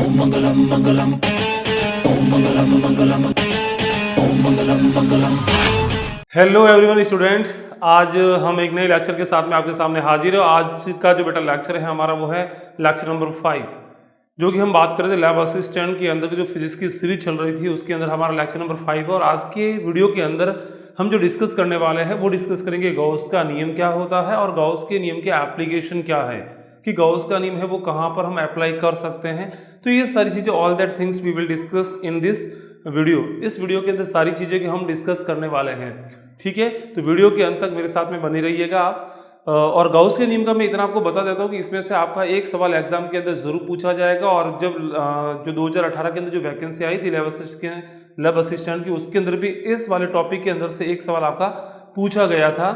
ओम मंगलम मंगलम, ओम मंगलम मंगलम, ओम मंगलम मंगलम। Hello everyone student, आज हम एक नए लेक्चर के साथ में आपके सामने हाजिर है। आज का जो बेटा लेक्चर है हमारा वो है लेक्चर नंबर 5, जो कि हम बात कर रहे थे लैब असिस्टेंट के अंदर जो फिजिक्स की सीरीज चल रही थी उसके अंदर हमारा लेक्चर नंबर 5 है। और आज के वीडियो के अंदर हम जो डिस्कस करने वाले हैं वो डिस्कस करेंगे गॉस का नियम क्या होता है और गॉस के नियम के एप्लीकेशन क्या है, कि गॉस का नियम है वो कहाँ पर हम अप्लाई कर सकते हैं। तो ये सारी चीज़ें all that things we will discuss in this video. इस वीडियो के अंदर सारी चीज़ें कि हम डिस्कस करने वाले हैं, ठीक है। तो वीडियो के अंत तक मेरे साथ में बने रहिएगा आप। और गॉस के नियम का मैं इतना आपको बता देता हूँ कि इसमें से आपका एक सवाल एग्जाम के अंदर जरूर पूछा जाएगा। और जब जो 2018 के अंदर जो वैकेंसी आई थी लैब असिस्टेंट की, उसके अंदर भी इस वाले टॉपिक के अंदर से एक सवाल आपका पूछा गया था।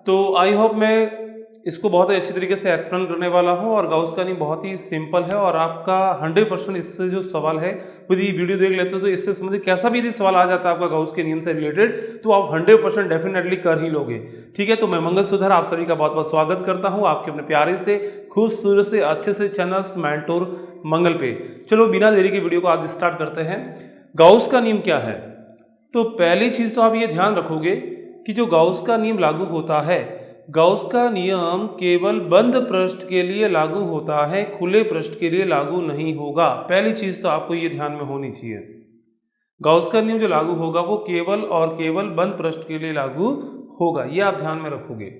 तो आई होप मैं इसको बहुत ही अच्छी तरीके से एक्सप्लेन करने वाला हूँ। और गॉस का नियम बहुत ही सिंपल है और आपका 100% इससे जो सवाल है यदि वीडियो देख लेते हो तो इससे संबंधित कैसा भी यदि सवाल आ जाता है आपका गॉस के नियम से रिलेटेड तो आप 100% डेफिनेटली कर ही लोगे, ठीक है। तो मैं मंगल सुधर आप सभी का बहुत बहुत स्वागत करता हूँ आपके अपने प्यारे से खूबसूरत से अच्छे से चैनल मेंटोर मंगल पे। चलो बिना देरी के वीडियो को आज स्टार्ट करते हैं। गॉस का नियम क्या है? तो पहली चीज तो आप ये ध्यान रखोगे कि जो गॉस का नियम लागू होता है, गॉस का नियम केवल बंद पृष्ठ के लिए लागू होता है, खुले पृष्ठ के लिए लागू नहीं होगा। पहली चीज तो आपको ये ध्यान में होनी चाहिए। गॉस का नियम जो लागू होगा वो केवल और केवल बंद पृष्ठ के लिए लागू होगा, ये आप ध्यान में रखोगे।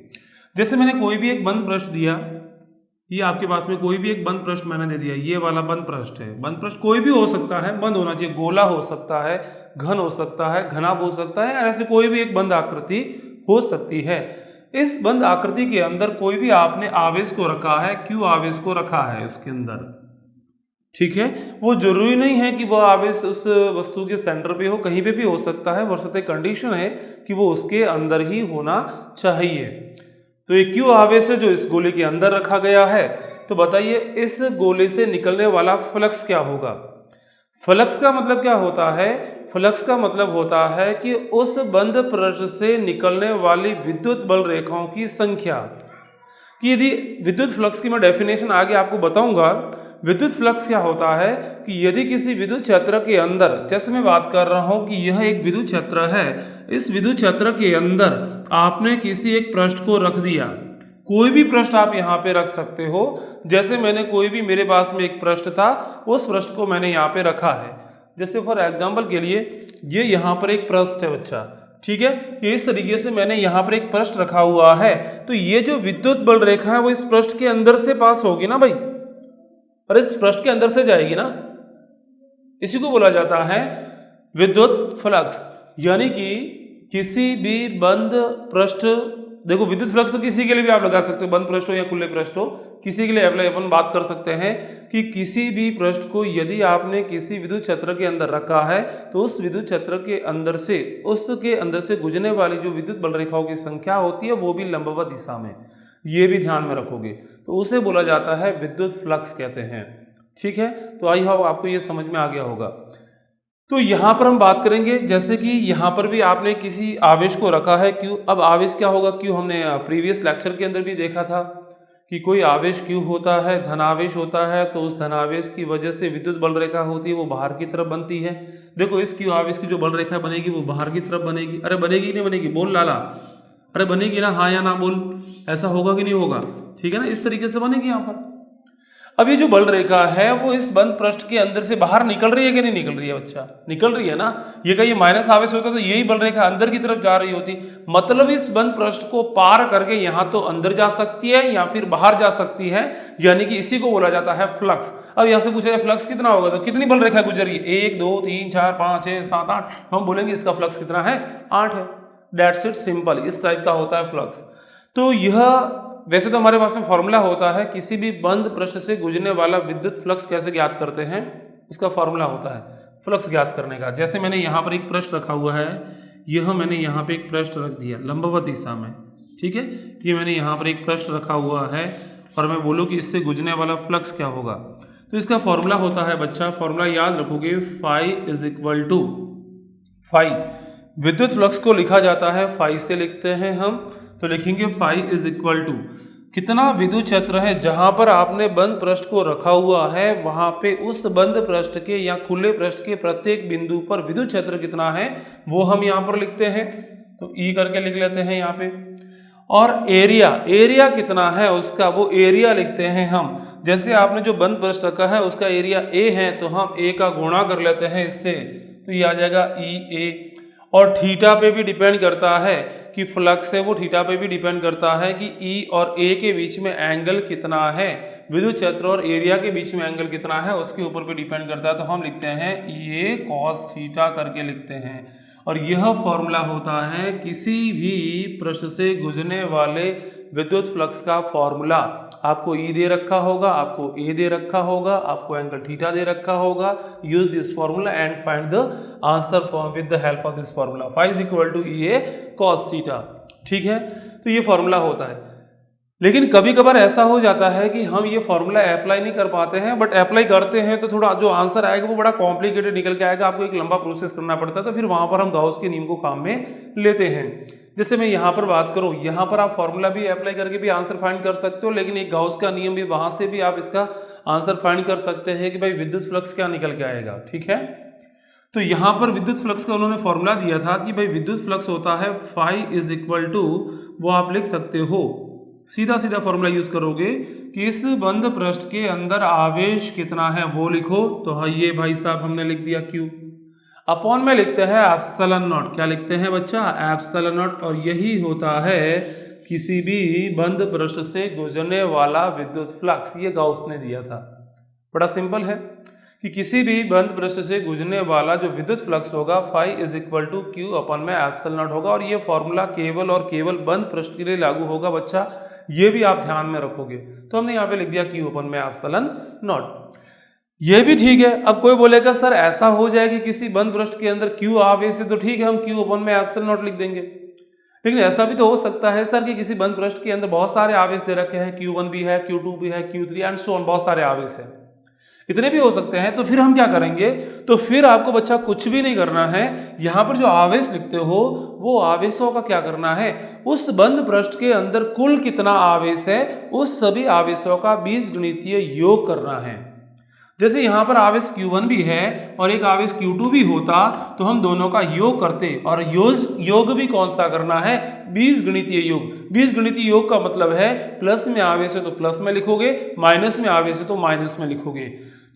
जैसे मैंने कोई भी एक बंद पृष्ठ दिया, ये आपके पास में कोई भी एक बंद पृष्ठ मैंने दे दिया, ये वाला बंद पृष्ठ है। बंद पृष्ठ कोई भी हो सकता है, बंद होना चाहिए, गोला हो सकता है, घन हो सकता है, घनाभ हो सकता है, ऐसे कोई भी एक बंद आकृति हो सकती है। इस बंद आकृति के अंदर कोई भी आपने आवेश को रखा है, क्यू आवेश को रखा है उसके अंदर, ठीक है। वो जरूरी नहीं है कि वह आवेश उस वस्तु के सेंटर पे हो, कहीं पे भी हो सकता है, बशर्ते कंडीशन है कि वो उसके अंदर ही होना चाहिए। तो ये क्यू आवेश है जो इस गोले के अंदर रखा गया है। तो बताइए इस गोले से निकलने वाला फ्लक्स क्या होगा? फ्लक्स का मतलब क्या होता है? फ्लक्स का मतलब होता है कि उस बंद पृष्ठ से निकलने वाली विद्युत बल रेखाओं की संख्या। कि यदि विद्युत फ्लक्स की मैं डेफिनेशन आगे आपको बताऊंगा। विद्युत फ्लक्स क्या होता है कि यदि किसी विद्युत क्षेत्र के अंदर, जैसे मैं बात कर रहा हूं कि यह एक विद्युत क्षेत्र है, इस विद्युत क्षेत्र के अंदर आपने किसी एक पृष्ठ को रख दिया, कोई भी पृष्ठ आप यहाँ पे रख सकते हो। जैसे मैंने कोई भी, मेरे पास में एक पृष्ठ था, उस पृष्ठ को मैंने यहाँ पे रखा है। जैसे फॉर एग्जाम्पल के लिए ये यहाँ पर एक पृष्ठ है बच्चा, ठीक है। ये इस तरीके से मैंने यहाँ पर एक पृष्ठ रखा हुआ है। तो ये जो विद्युत बल रेखा है वो इस पृष्ठ के अंदर से पास होगी ना भाई, और इस पृष्ठ के अंदर से जाएगी ना। इसी को बोला जाता है विद्युत फ्लक्स। यानी कि किसी भी बंद पृष्ठ, देखो विद्युत फ्लक्स तो किसी के लिए भी आप लगा सकते हो, बंद पृष्ठ हो या खुले पृष्ठ हो, किसी के लिए अप्लाई अपन बात कर सकते हैं कि किसी भी पृष्ठ को यदि आपने किसी विद्युत क्षेत्र के अंदर रखा है तो उस विद्युत क्षेत्र के अंदर से, उसके अंदर से गुजरने वाली जो विद्युत बल रेखाओं की संख्या होती है वो भी लंबवत दिशा में, ये भी ध्यान में रखोगे। तो उसे बोला जाता है विद्युत फ्लक्स कहते हैं, ठीक है। तो आई होप आपको ये समझ में आ गया होगा। तो यहाँ पर हम बात करेंगे, जैसे कि यहाँ पर भी आपने किसी आवेश को रखा है क्यू। अब आवेश क्या होगा? क्यू हमने प्रीवियस लेक्चर के अंदर भी देखा था कि कोई आवेश क्यू होता है, धनावेश होता है, तो उस धनावेश की वजह से विद्युत बल रेखा होती है वो बाहर की तरफ बनती है। देखो इस क्यू आवेश की जो बल रेखा बनेगी वो बाहर की तरफ बनेगी। अरे बनेगी नहीं बनेगी? बोल लाला, अरे बनेगी ना, हाँ या ना बोल। ऐसा होगा कि नहीं होगा? ठीक है ना, इस तरीके से बनेगी यहाँ पर। अब ये जो बल रेखा है वो इस बंद पृष्ठ के अंदर से बाहर निकल रही है कि नहीं निकल रही है बच्चा? निकल रही है ना। ये कहीं माइनस आवेश होता तो यही बल रेखा अंदर की तरफ जा रही होती, मतलब इस बंद पृष्ठ को पार करके यहाँ तो अंदर जा सकती है या फिर बाहर जा सकती है, यानी कि इसी को बोला जाता है फ्लक्स। अब यहाँ से पूछा जाए फ्लक्स कितना होगा, तो कितनी बल रेखा गुजर रही है? 1 2 3 4 5 6 7 8, हम बोलेंगे इसका फ्लक्स कितना है? 8 है। That's it, simple. इस टाइप का होता है फ्लक्स। तो यह वैसे तो हमारे पास में फॉर्मूला होता है, किसी भी बंद पृष्ठ से गुजरने वाला विद्युत फ्लक्स कैसे ज्ञात करते हैं, उसका फॉर्मूला होता है फ्लक्स ज्ञात करने का। जैसे मैंने यहाँ पर एक पृष्ठ रखा हुआ है, यह मैंने यहाँ पे एक पृष्ठ रख दिया लंबवत दिशा में, ठीक है। ये मैंने यहाँ पर एक पृष्ठ रखा हुआ है और मैं बोलूँ कि इससे गुजरने वाला फ्लक्स क्या होगा, तो इसका फॉर्मूला होता है बच्चा, फॉर्मूला याद रखोगे, phi is equal to, phi विद्युत फ्लक्स को लिखा जाता है फाई से लिखते हैं हम, तो लिखेंगे फाई इज इक्वल टू कितना विद्युत क्षेत्र है जहां पर आपने बंद पृष्ठ को रखा हुआ है वहां पे उस बंद पृष्ठ के या खुले पृष्ठ के प्रत्येक बिंदु पर विद्युत क्षेत्र कितना है वो हम यहाँ पर लिखते हैं। तो ई करके लिख लेते हैं यहाँ पे। और एरिया कितना है उसका वो एरिया लिखते हैं हम। जैसे आपने जो बंद पृष्ठ रखा है उसका एरिया ए है तो हम ए का गुणा कर लेते हैं इससे, तो ये आ जाएगा ई ए। और थीटा पे भी डिपेंड करता है कि फ्लक्स है वो थीटा पे भी डिपेंड करता है कि ई और ए के बीच में एंगल कितना है, विद्युत क्षेत्र और एरिया के बीच में एंगल कितना है उसके ऊपर भी डिपेंड करता है। तो हम लिखते हैं ई ए कॉस थीटा करके लिखते हैं। और यह फॉर्मूला होता है किसी भी पृष्ठ से गुजरने वाले विद्युत फ्लक्स का फॉर्मूला। आपको ई दे रखा होगा, आपको ए दे रखा होगा, आपको एंगल थीटा दे रखा होगा। Use this formula and find the answer with the help of this formula. Phi is equal to E A cos theta. ठीक है, तो ये फॉर्मूला होता है। लेकिन कभी कभार ऐसा हो जाता है कि हम ये फॉर्मूला अप्लाई नहीं कर पाते हैं, बट अप्लाई करते हैं तो थोड़ा जो आंसर आएगा वो बड़ा कॉम्प्लिकेटेड निकल के आएगा, आपको एक लंबा प्रोसेस करना पड़ता है। तो फिर वहां पर हम गाउस के नियम को काम में लेते हैं। जैसे मैं यहाँ पर बात करूँ, यहाँ पर आप फॉर्मूला भी अप्लाई करके भी आंसर फाइंड कर सकते हो, लेकिन एक गाउस का नियम भी वहां से भी आप इसका आंसर फाइंड कर सकते हैं कि भाई विद्युत फ्लक्स क्या निकल के आएगा। ठीक है, तो यहाँ पर विद्युत फ्लक्स का उन्होंने फॉर्मूला दिया था कि भाई विद्युत फ्लक्स होता है फाई इज इक्वल टू, वो आप लिख सकते हो सीधा सीधा फॉर्मूला यूज करोगे कि इस बंद पृष्ठ के अंदर आवेश कितना है वो लिखो। तो हाँ, ये भाई साहब हमने लिख दिया Q अपॉन में लिखते हैं एप्सिलॉन नॉट। क्या लिखते हैं बच्चा? Epsilon not. और यही होता है किसी भी बंद पृष्ठ से गुजरने वाला विद्युत फ्लक्स। ये गाउस ने दिया था। बड़ा सिंपल है कि किसी भी बंद पृष्ठ से गुजरने वाला जो विद्युत फ्लक्स होगा phi is equal to Q upon में एप्सिलॉन नॉट होगा। और ये फॉर्मूला केवल और केवल बंद पृष्ठ के लिए लागू होगा बच्चा, ये भी आप ध्यान में रखोगे। तो हमने यहाँ पे लिख दिया Q अपॉन में एप्सिलॉन नॉट। ये भी ठीक है। अब कोई बोलेगा सर ऐसा हो जाए कि किसी बंद पृष्ठ के अंदर Q आवेश है, तो ठीक है हम Q अपॉन में एप्सिलॉन नॉट लिख देंगे। लेकिन ऐसा भी तो हो सकता है सर कि किसी बंद पृष्ठ के अंदर बहुत सारे आवेश दे रखे हैं, Q1 भी है, Q2 भी है, Q3 एंड सो ऑन, बहुत सारे आवेश हैं, इतने भी हो सकते हैं। तो फिर हम क्या करेंगे? तो फिर आपको बच्चा कुछ भी नहीं करना है। यहाँ पर जो आवेश लिखते हो वो आवेशों का क्या करना है, उस बंद पृष्ठ के अंदर कुल कितना आवेश है उस सभी आवेशों का बीजगणितीय योग करना है। जैसे यहाँ पर आवेश Q1 भी है और एक आवेश Q2 भी होता तो हम दोनों का योग करते। और योग भी कौन सा करना है? बीजगणितीय योग। बीजगणितीय योग का मतलब है प्लस में आवेश है तो प्लस में लिखोगे, माइनस में आवेश है तो माइनस में लिखोगे।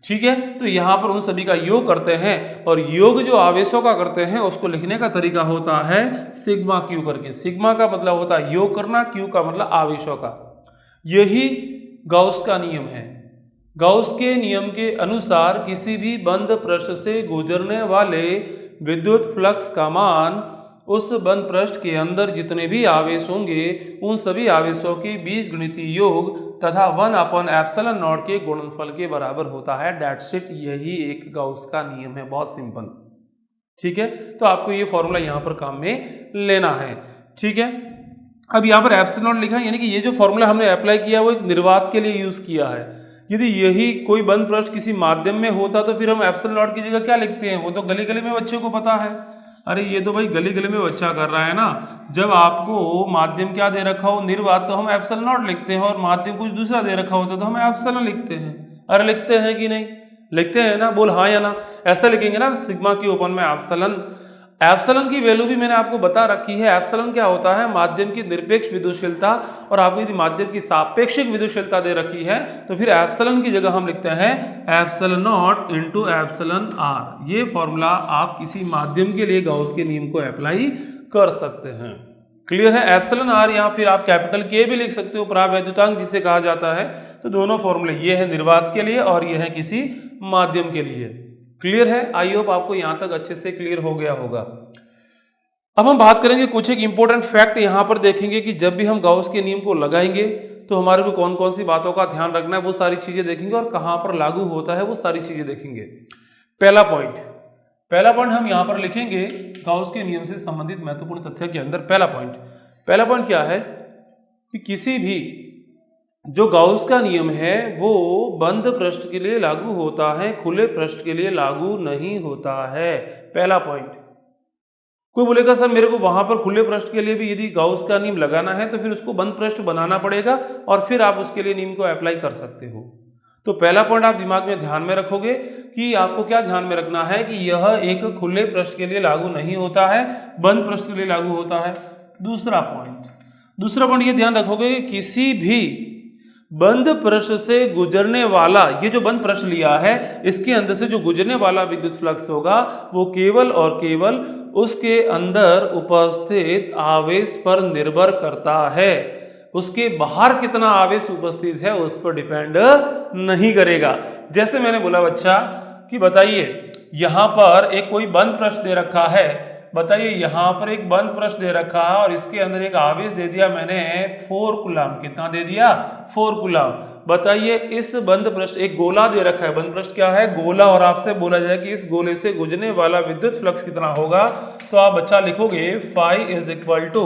ठीक है, तो यहाँ पर उन सभी का योग करते हैं। और योग जो आवेशों का करते हैं उसको लिखने का तरीका होता है सिग्मा क्यू करके। सिग्मा का मतलब होता है योग करना, क्यू का मतलब आवेशों का। यही गाउस का नियम है। गाउस के नियम के अनुसार किसी भी बंद पृष्ठ से गुजरने वाले विद्युत फ्लक्स का मान उस बंद पृष्ठ के अंदर जितने भी आवेश होंगे उन सभी आवेशों के बीजगणितीय योग तथा 1 अपॉन एप्सिलॉन नॉट के गुणनफल के बराबर होता है। That's it. यही एक गाउस का नियम है, बहुत सिंपल। ठीक है, तो आपको ये फॉर्मूला यहाँ पर काम में लेना है। ठीक है, अब यहाँ पर एप्सिलॉन नॉट लिखा है, यानी कि ये जो फॉर्मूला हमने अप्लाई किया वो एक निर्वात के लिए यूज किया है। यदि यही कोई बंद पृष्ठ किसी माध्यम में होता तो फिर हम एप्सिलॉन नॉट की जगह क्या लिखते हैं? वो तो गली गली में बच्चे को पता है। अरे ये तो भाई गली गली में बच्चा कर रहा है ना। जब आपको माध्यम क्या दे रखा हो, निर्वात, तो हम एप्सिलॉन नॉट लिखते हैं, और माध्यम कुछ दूसरा दे रखा होता तो हम एप्सिलॉन लिखते हैं। अरे लिखते हैं कि नहीं? लिखते हैं ना, बोल हाँ या ना। ऐसा लिखेंगे ना, सिग्मा क्यू अपॉन में एप्सिलॉन। एप्सिलॉन की वैल्यू भी मैंने आपको बता रखी है। एप्सिलॉन क्या होता है? माध्यम की निरपेक्ष विद्युतशीलता। और आपको यदि माध्यम की सापेक्षिक विद्युतशीलता दे रखी है तो फिर एप्सिलॉन की जगह हम लिखते हैं epsilon naught into epsilon R. ये फॉर्मूला आप किसी माध्यम के लिए गाउस के नियम को अप्लाई कर सकते हैं। क्लियर है? एप्सिलॉन आर या फिर आप कैपिटल के भी लिख सकते हो, परावैद्युतांक जिसे कहा जाता है। तो दोनों फॉर्मूले, ये है निर्वात के लिए और ये है किसी माध्यम के लिए। क्लियर है? आई होप आपको यहां तक अच्छे से क्लियर हो गया होगा। अब हम बात करेंगे कुछ एक इंपॉर्टेंट फैक्ट यहां पर देखेंगे कि जब भी हम गाउस के नियम को लगाएंगे तो हमारे को कौन कौन सी बातों का ध्यान रखना है वो सारी चीजें देखेंगे, और कहां पर लागू होता है वो सारी चीजें देखेंगे। पहला पॉइंट हम यहां पर लिखेंगे गाउस के नियम से संबंधित महत्वपूर्ण तथ्य के अंदर। पहला पॉइंट क्या है कि किसी भी जो गाउस का नियम है वो बंद पृष्ठ के लिए लागू होता है, खुले पृष्ठ के लिए लागू नहीं होता है। पहला पॉइंट। कोई बोलेगा सर मेरे को वहां पर खुले पृष्ठ के लिए भी यदि गाउस का नियम लगाना है तो फिर उसको बंद पृष्ठ बनाना पड़ेगा और फिर आप उसके लिए नियम को अप्लाई कर सकते हो। तो पहला पॉइंट आप दिमाग में ध्यान में रखोगे कि आपको क्या ध्यान में रखना है कि यह एक खुले पृष्ठ के लिए लागू नहीं होता है, बंद पृष्ठ के लिए लागू होता है। दूसरा पॉइंट ये ध्यान रखोगे कि किसी भी बंद पृष्ठ से गुजरने वाला, ये जो बंद पृष्ठ लिया है इसके अंदर से जो गुजरने वाला विद्युत फ्लक्स होगा वो केवल और केवल उसके अंदर उपस्थित आवेश पर निर्भर करता है, उसके बाहर कितना आवेश उपस्थित है उस पर डिपेंड नहीं करेगा। जैसे मैंने बोला बच्चा कि बताइए यहां पर एक कोई बंद पृष्ठ दे रखा है, बताइए यहां पर एक बंद पृष्ठ दे रखा है और इसके अंदर एक आवेश दे दिया मैंने 4 कूलम। कितना दे दिया? 4 कूलम। बताइए इस बंद पृष्ठ, एक गोला दे रखा है, बंद पृष्ठ क्या है? गोला, और आपसे बोला जाए कि इस गोले से गुजरने वाला विद्युत फ्लक्स कितना होगा, तो आप बच्चा लिखोगे फाई इज इक्वल टू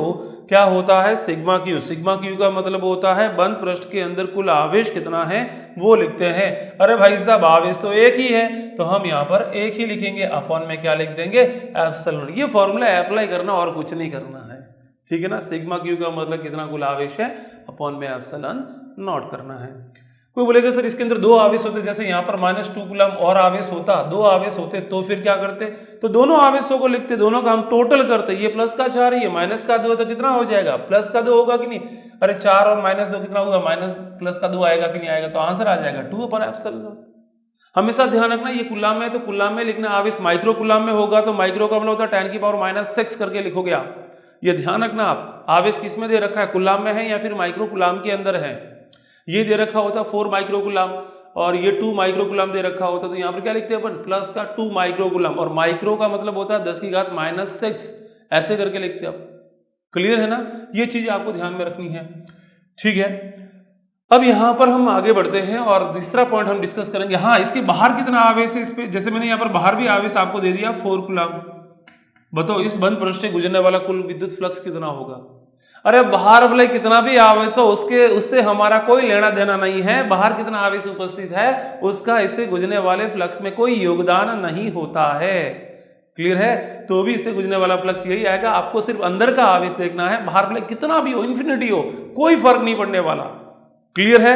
क्या होता है? Sigma Q. सिग्मा क्यू का मतलब होता है बंद पृष्ठ के अंदर कुल आवेश कितना है वो लिखते हैं। अरे भाई साहब आवेश तो एक ही है तो हम यहाँ पर एक ही लिखेंगे, अपॉन में क्या लिख देंगे? एप्सिलॉन। ये फॉर्मूला अप्लाई करना और कुछ नहीं करना है, ठीक है ना। सिग्मा क्यू का मतलब कितना कुल आवेश है, अपॉन में एप्सिलॉन नॉट करना है। कोई बोलेगा सर इसके अंदर 2 आवेश होते, जैसे यहाँ पर -2 कूलम और आवेश होता, 2 आवेश होते तो फिर क्या करते? तो दोनों आवेशों को लिखते, दोनों का हम टोटल करते। ये प्लस का 4 है, ये माइनस का 2 है, तो कितना हो जाएगा? प्लस का 2 होगा कि नहीं? अरे 4 और -2 कितना होगा? माइनस प्लस का 2 आएगा कि नहीं आएगा? तो आंसर आ जाएगा 2/एप्सिलॉन। हमेशा ध्यान रखना ये कुलाम में है तो कुलाम में लिखना, आवेश माइक्रो कुलाम में होगा तो माइक्रो का मतलब होता है 10⁻⁻6 करके लिखोगे आप। ये ध्यान रखना आप, आवेश किस में दे रखा है, कुलाम में है या फिर माइक्रो कुलाम के अंदर है। ये दे रखा होता 4 माइक्रो कुलाम और ये 2 माइक्रो कुलाम दे रखा होता तो यहाँ पर क्या लिखते हैं अपन? प्लस का 2 माइक्रो कुलाम, और माइक्रो का मतलब होता है 10⁻⁻6, ऐसे करके लिखते हैं आप। क्लियर है ना? ये चीज आपको ध्यान में रखनी है, ठीक है। अब यहाँ पर हम आगे बढ़ते हैं और तीसरा पॉइंट हम डिस्कस करेंगे। हाँ, इसके बाहर कितना आवेश है इस पे, जैसे मैंने यहाँ पर बाहर भी आवेश आपको दे दिया 4 कूलम। बताओ इस बंद पृष्ठ से गुजरने वाला कुल विद्युत फ्लक्स कितना होगा? अरे बाहर भले कितना भी आवेश हो उससे हमारा कोई लेना देना नहीं है, बाहर कितना आवेश उपस्थित है उसका इससे गुजरने वाले फ्लक्स में कोई योगदान नहीं होता है। क्लियर है? तो भी इससे गुजरने वाला फ्लक्स यही आएगा। आपको सिर्फ अंदर का आवेश देखना है, बाहर भले कितना भी हो, इन्फिनिटी हो, कोई फर्क नहीं पड़ने वाला। क्लियर है?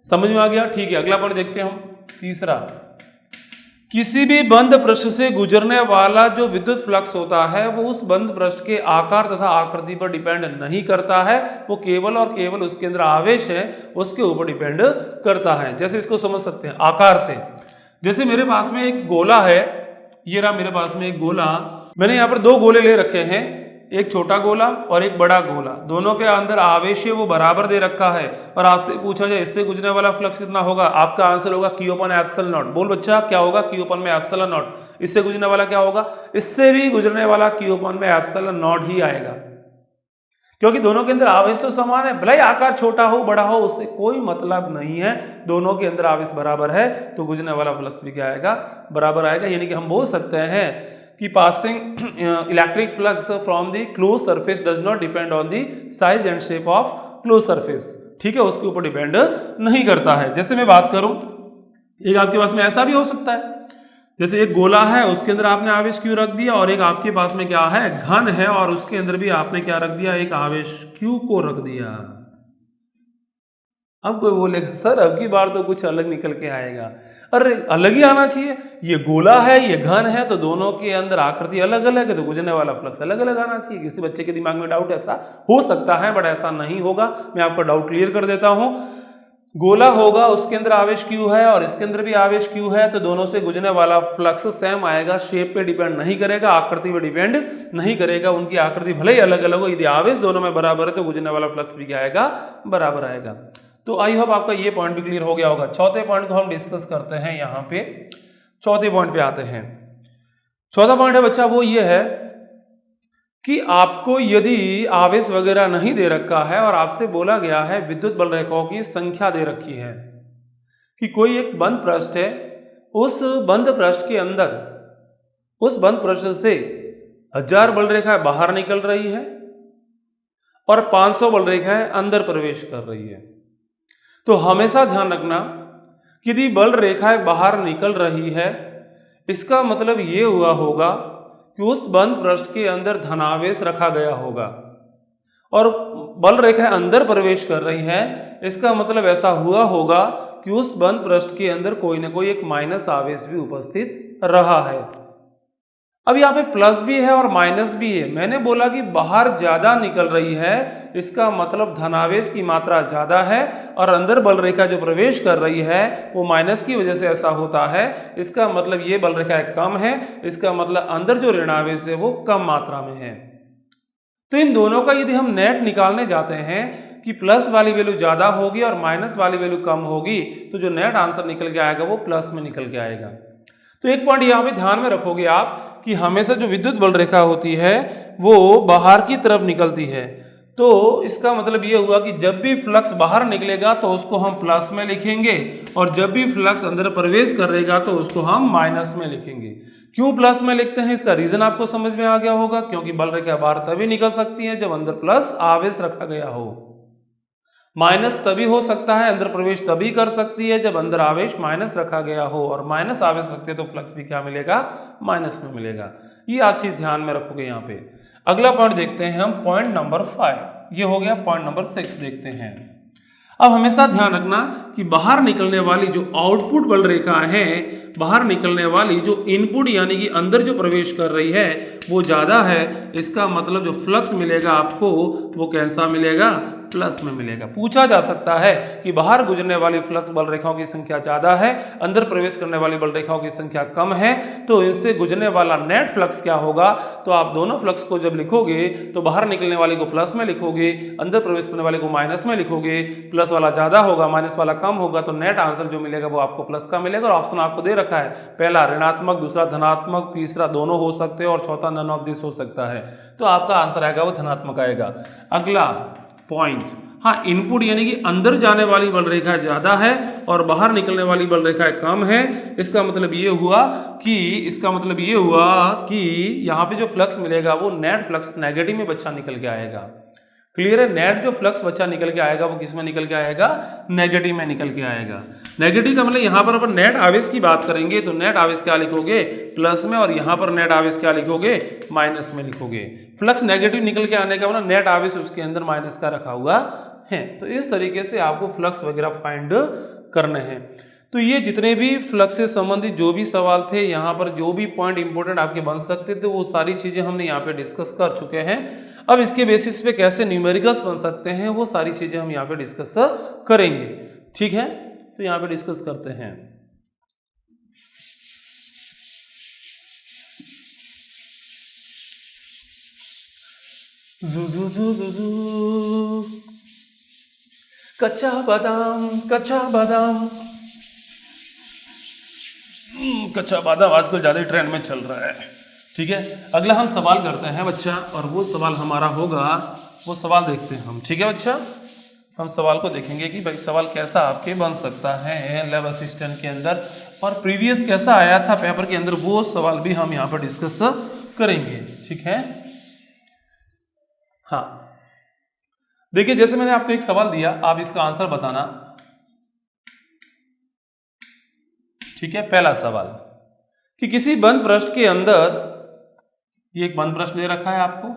समझ में आ गया? ठीक है, अगला पॉइंट देखते हैं हम। तीसरा, किसी भी बंद पृष्ठ से गुजरने वाला जो विद्युत फ्लक्स होता है वो उस बंद पृष्ठ के आकार तथा आकृति पर डिपेंड नहीं करता है, वो केवल और केवल उसके अंदर आवेश है उसके ऊपर डिपेंड करता है। जैसे इसको समझ सकते हैं आकार से, जैसे मेरे पास में एक गोला है, ये रहा मेरे पास में एक गोला, मैंने यहाँ पर 2 गोले ले रखे हैं, एक छोटा गोला और एक बड़ा गोला, दोनों के अंदर आवेश है वो बराबर दे रखा है और आपसे पूछा जाए इससे गुजरने वाला फ्लक्स कितना होगा, आपका आंसर होगा Q/ε0। बोल बच्चा क्या होगा? Q/ε0। इससे गुजरने वाला क्या होगा? इससे भी गुजरने वाला Q/ε0 ही आएगा, क्योंकि दोनों के अंदर आवेश तो समान है, भले ही आकार छोटा हो बड़ा हो उससे कोई मतलब नहीं है, दोनों के अंदर आवेश बराबर है तो गुजरने वाला फ्लक्स भी क्या आएगा? बराबर आएगा। यानी कि हम बोल सकते हैं कि passing electric flux from the close surface does not depend on the size and shape of close surface, ठीक है, उसके ऊपर डिपेंड नहीं करता है। जैसे मैं बात करूं, एक आपके पास में ऐसा भी हो सकता है, जैसे एक गोला है उसके अंदर आपने आवेश Q रख दिया और एक आपके पास में क्या है? घन है और उसके अंदर भी आपने क्या रख दिया? एक आवेश Q को रख दिया। अब कोई बोलेगा सर अब की बार तो कुछ अलग निकल के आएगा। अरे अलग ही आना चाहिए, ये गोला है ये घन है तो दोनों के अंदर आकृति अलग अलग है तो गुजरने वाला फ्लक्स अलग अलग आना चाहिए। किसी बच्चे के दिमाग में डाउट ऐसा हो सकता है बट ऐसा नहीं होगा, मैं आपका डाउट क्लियर कर देता हूं। गोला होगा उसके अंदर आवेश Q है और इसके अंदर भी आवेश Q है तो दोनों से गुजरने वाला फ्लक्स सेम आएगा, शेप पे डिपेंड नहीं करेगा, आकृति पे डिपेंड नहीं करेगा। उनकी आकृति भले ही अलग अलग हो, यदि आवेश दोनों में बराबर है तो गुजरने वाला फ्लक्स भी क्या आएगा? बराबर आएगा। तो आई होप आपका ये पॉइंट भी क्लियर हो गया होगा। चौथे पॉइंट को हम डिस्कस करते हैं, यहाँ पे चौथे पॉइंट पे आते हैं। चौथा पॉइंट है बच्चा वो ये है कि आपको यदि आवेश वगैरह नहीं दे रखा है और आपसे बोला गया है विद्युत बल रेखाओं की संख्या दे रखी है कि कोई एक बंद पृष्ठ है, उस बंद पृष्ठ के अंदर उस बंद पृष्ठ से 1000 बल रेखाएं बाहर निकल रही है और 500 बल रेखाएं अंदर प्रवेश कर रही है। तो हमेशा ध्यान रखना कि यदि बल रेखाएं बाहर निकल रही है इसका मतलब ये हुआ होगा कि उस बंद पृष्ठ के अंदर धनावेश रखा गया होगा और बल रेखा अंदर प्रवेश कर रही है, इसका मतलब ऐसा हुआ होगा कि उस बंद पृष्ठ के अंदर कोई ना कोई एक माइनस आवेश भी उपस्थित रहा है। अब यहाँ पे प्लस भी है और माइनस भी है। मैंने बोला कि बाहर ज्यादा निकल रही है, इसका मतलब धनावेश की मात्रा ज्यादा है और अंदर बल रेखा जो प्रवेश कर रही है वो माइनस की वजह से ऐसा होता है। इसका मतलब ये बल रेखा कम है, इसका मतलब अंदर जो ऋणावेश है वो कम मात्रा में है। तो इन दोनों का यदि हम नेट निकालने जाते हैं कि प्लस वाली वैल्यू ज्यादा होगी और माइनस वाली वैल्यू कम होगी, तो जो नेट आंसर निकल के आएगा वो प्लस में निकल के आएगा। तो एक पॉइंट यहाँ पे ध्यान में रखोगे आप कि हमेशा जो विद्युत बल रेखा होती है वो बाहर की तरफ निकलती है। तो इसका मतलब ये हुआ कि जब भी फ्लक्स बाहर निकलेगा तो उसको हम प्लस में लिखेंगे और जब भी फ्लक्स अंदर प्रवेश करेगा तो उसको हम माइनस में लिखेंगे। क्यों प्लस में लिखते हैं, इसका रीजन आपको समझ में आ गया होगा, क्योंकि बल रेखा बाहर तभी निकल सकती है जब अंदर प्लस आवेश रखा गया हो। माइनस तभी हो सकता है, अंदर प्रवेश तभी कर सकती है जब अंदर आवेश माइनस रखा गया हो, और माइनस आवेश रखते हैं तो फ्लक्स भी क्या मिलेगा, माइनस में मिलेगा। ये आप चीज ध्यान में रखोगे यहाँ पे। अगला पॉइंट देखते हैं हम, पॉइंट नंबर 5। ये हो गया पॉइंट नंबर 6 देखते हैं। अब हमेशा ध्यान रखना कि बाहर निकलने वाली जो आउटपुट बल रेखा है, बाहर निकलने वाली जो इनपुट यानी कि अंदर जो प्रवेश कर रही है वो ज्यादा है। इसका मतलब जो फ्लक्स मिलेगा आपको वो कैसा मिलेगा, प्लस में मिलेगा। पूछा जा सकता है कि बाहर गुजरने वाली फ्लक्स बल रेखाओं की संख्या ज्यादा है, अंदर प्रवेश करने वाली बल रेखाओं की संख्या कम है, तो इनसे गुजरने वाला नेट फ्लक्स क्या होगा। तो आप दोनों फ्लक्स को जब लिखोगे तो बाहर निकलने वाले को प्लस में लिखोगे, अंदर प्रवेश करने वाले को माइनस में लिखोगे। प्लस वाला ज्यादा होगा, माइनस वाला कम होगा, तो नेट आंसर जो मिलेगा वो आपको प्लस का मिलेगा। और ऑप्शन आपको दे रखा है, पहला ऋणात्मक, दूसरा धनात्मक, तीसरा दोनों हो सकते हैं और चौथा नन ऑफ दिस हो सकता है। तो आपका आंसर आएगा वो धनात्मक आएगा। अगला पॉइंट, हाँ, इनपुट यानी कि अंदर जाने वाली बल रेखा ज्यादा है और बाहर निकलने वाली बल रेखा कम है। इसका मतलब ये हुआ कि यहाँ पे जो फ्लक्स मिलेगा वो नेट फ्लक्स नेगेटिव में बच्चा निकल के आएगा। क्लियर है, नेट जो फ्लक्स बच्चा निकल के आएगा वो किस में निकल के आएगा, नेगेटिव में निकल के आएगा। नेगेटिव का मतलब यहाँ पर अपन नेट आवेश की बात करेंगे तो नेट आवेश क्या लिखोगे, प्लस में, और यहाँ पर नेट आवेश क्या लिखोगे, माइनस में लिखोगे। फ्लक्स नेगेटिव निकल के आने का मतलब नेट आवेश उसके अंदर माइनस का रखा हुआ है। तो इस तरीके से आपको फ्लक्स वगैरह फाइंड करने हैं। तो ये जितने भी फ्लक्स से संबंधित जो भी सवाल थे, यहाँ पर जो भी पॉइंट इंपॉर्टेंट आपके बन सकते थे वो सारी चीजें हमने यहाँ पे डिस्कस कर चुके हैं। अब इसके बेसिस पे कैसे न्यूमेरिकल्स बन सकते हैं वो सारी चीजें हम यहाँ पे डिस्कस करेंगे। ठीक है, तो यहाँ पे डिस्कस करते हैं। जू जू जू जू जू कच्चा बादाम, कच्चा बादाम, कच्चा बादाम आजकल ज्यादा ट्रेंड में चल रहा है। ठीक है, अगला हम सवाल करते हैं बच्चा, और वो सवाल हमारा होगा, वो सवाल देखते हैं हम। ठीक है बच्चा, हम सवाल को देखेंगे कि भाई सवाल कैसा आपके बन सकता है लैब असिस्टेंट के अंदर, और प्रीवियस कैसा आया था पेपर के अंदर, वो सवाल भी हम यहाँ पर डिस्कस करेंगे। ठीक है, हाँ देखिए, जैसे मैंने आपको एक सवाल दिया, आप इसका आंसर बताना। ठीक है, पहला सवाल कि किसी बंद पृष्ठ के अंदर, ये एक बंद पृष्ठ दे रखा है आपको,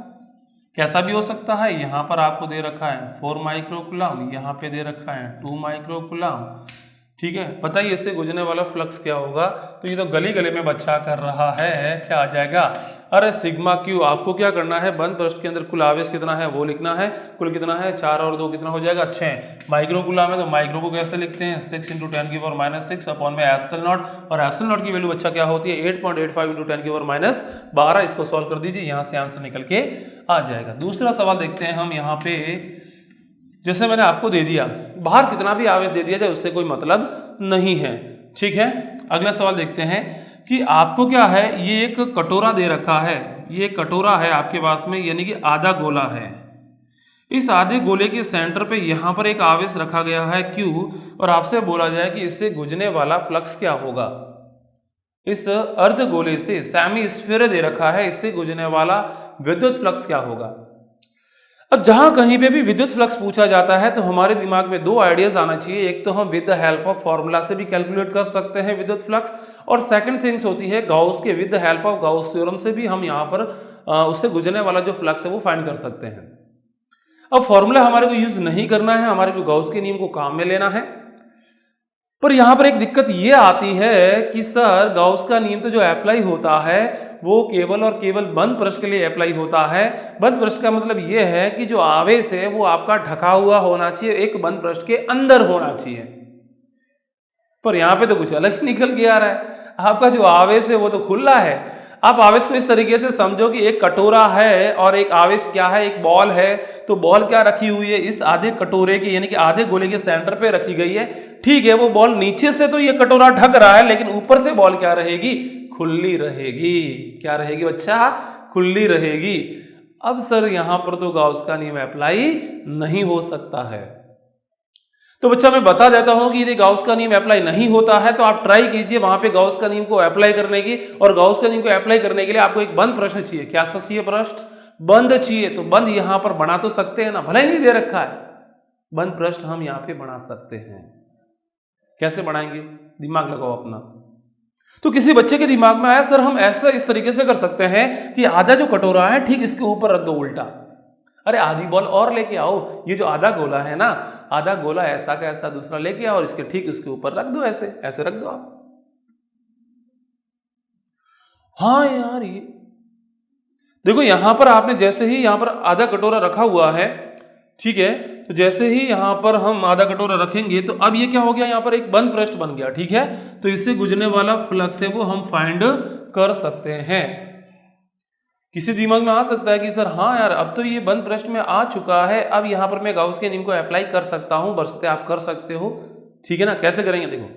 कैसा भी हो सकता है। यहां पर आपको दे रखा है 4 माइक्रोकूलम, यहां पे दे रखा है 2 माइक्रोकूलम। ठीक है, बताइए इससे गुजरने वाला फ्लक्स क्या होगा। तो ये तो गली गली में बच्चा कर रहा है, क्या आ जाएगा, अरे सिग्मा क्यू। आपको क्या करना है, बंद पृष्ठ के अंदर कुल आवेश कितना है वो लिखना है। कुल कितना है, 4 और 2 कितना हो जाएगा, 6 माइक्रोकूलम है। तो माइक्रो को कैसे लिखते हैं, 6 × 10⁻⁶ अपॉन में एप्सिलॉन नॉट, और एप्सिलॉन नॉट की वैल्यू बच्चा क्या होती है, 8.85 × 10⁻12। इसको सॉल्व कर दीजिए, यहाँ से आंसर निकल के आ जाएगा। दूसरा सवाल देखते हैं हम यहाँ पे, जैसे मैंने आपको दे दिया, बाहर कितना भी आवेश दे दिया जाए उससे कोई मतलब नहीं है। ठीक है, अगला सवाल देखते हैं कि आपको क्या है, ये एक कटोरा दे रखा है, ये कटोरा है आपके पास में, यानी कि आधा गोला है। इस आधे गोले के सेंटर पे यहाँ पर एक आवेश रखा गया है Q, और आपसे बोला जाए कि इससे गुजरने वाला फ्लक्स क्या होगा। इस अर्ध गोले से, सेमी स्फीयर दे रखा है, इससे गुजरने वाला विद्युत फ्लक्स क्या होगा। अब जहां कहीं पे भी विद्युत फ्लक्स पूछा जाता है तो हमारे दिमाग में दो आइडियाज आना चाहिए। एक तो हम with the help of formula से भी कैलकुलेट कर सकते हैं विद्युत फ्लक्स, और सेकंड थिंग्स होती है गाउस के with the help of Gauss theorem से भी हम यहाँ पर उससे गुजरने वाला जो फ्लक्स है वो फाइंड कर सकते हैं। अब फॉर्मूला हमारे को यूज नहीं करना है, हमारे को गाउस के नियम को काम में लेना है। पर यहां पर एक दिक्कत ये आती है कि सर गाउस का नियम तो जो अप्लाई होता है वो केवल और केवल बंद पृष्ठ के लिए अप्लाई होता है। बंद पृष्ठ का मतलब ये है कि जो आवेश है वो आपका ढका हुआ होना चाहिए, एक बंद पृष्ठ के अंदर होना चाहिए। पर यहां पे तो कुछ अलग ही निकल के आ रहा है। आपका जो आवेश है वो तो खुला है। आप आवेश को इस तरीके से समझो कि एक कटोरा है और एक आवेश क्या है, एक बॉल है। तो बॉल क्या रखी हुई है, इस आधे कटोरे के यानी कि आधे गोले के सेंटर पे रखी गई है। ठीक है, वो बॉल नीचे से तो ये कटोरा ढक रहा है, लेकिन ऊपर से बॉल क्या रहेगी, खुली रहेगी। क्या रहेगी बच्चा, खुली रहेगी। अब सर यहां पर तो गाउस का नियम अप्लाई नहीं हो सकता है। तो बच्चा मैं बता देता हूं कि यदि गाउस का नियम अप्लाई नहीं होता है तो आप ट्राई कीजिए वहां पे गाउस का नियम को अप्लाई करने की। और गाउस का नियम को अप्लाई करने के लिए आपको एक बंद पृष्ठ चाहिए। क्या चाहिए, पृष्ठ बंद चाहिए। तो बंद यहां पर बना तो सकते हैं ना, भले ही नहीं दे रखा है, बंद पृष्ठ हम यहां पे बना सकते हैं। कैसे बनाएंगे, दिमाग लगाओ अपना। तो किसी बच्चे के दिमाग में आया सर हम ऐसा इस तरीके से कर सकते हैं कि आधा जो कटोरा है ठीक इसके ऊपर रख दो उल्टा। अरे आधी बॉल और लेके आओ, ये जो आधा गोला है ना, आधा गोला ऐसा का ऐसा दूसरा लेके आओ और इसके ठीक उसके ऊपर रख दो, ऐसे ऐसे रख दो आप। हाँ यार, ये देखो यहां पर आपने जैसे ही यहां पर आधा कटोरा रखा हुआ है, ठीक है, तो जैसे ही यहां पर हम आधा कटोरा रखेंगे तो अब ये क्या हो गया, यहां पर एक बंद पृष्ठ बन गया। ठीक है, तो इससे गुजरने वाला फ्लक्स है वो हम फाइंड कर सकते हैं। किसी दिमाग में आ सकता है कि सर हाँ यार अब तो ये बंद पृष्ठ में आ चुका है, अब यहां पर मैं गाउस के नियम को अप्लाई कर सकता हूं। बरसते आप कर सकते हो, ठीक है ना। कैसे करेंगे, देखो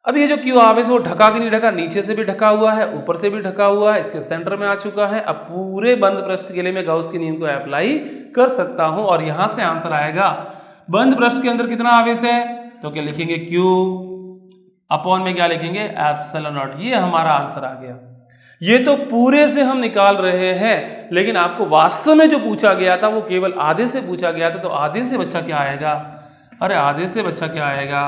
अब ये जो क्यू आवेश वो ढका कि नहीं ढका, नीचे से भी ढका हुआ है, ऊपर से भी ढका हुआ है, इसके सेंटर में आ चुका है। अब पूरे बंद पृष्ठ के लिए मैं गाउस के नियम को अप्लाई कर सकता हूं और यहां से आंसर आएगा बंद पृष्ठ के अंदर कितना आवेश है, तो क्या लिखेंगे, क्यू अपॉन में क्या लिखेंगे, एप्सिलॉन नॉट। ये हमारा आंसर आ गया। ये तो पूरे से हम निकाल रहे हैं, लेकिन आपको वास्तव में जो पूछा गया था वो केवल आधे से पूछा गया था। तो आधे से बच्चा क्या आएगा, अरे आधे से बच्चा क्या आएगा,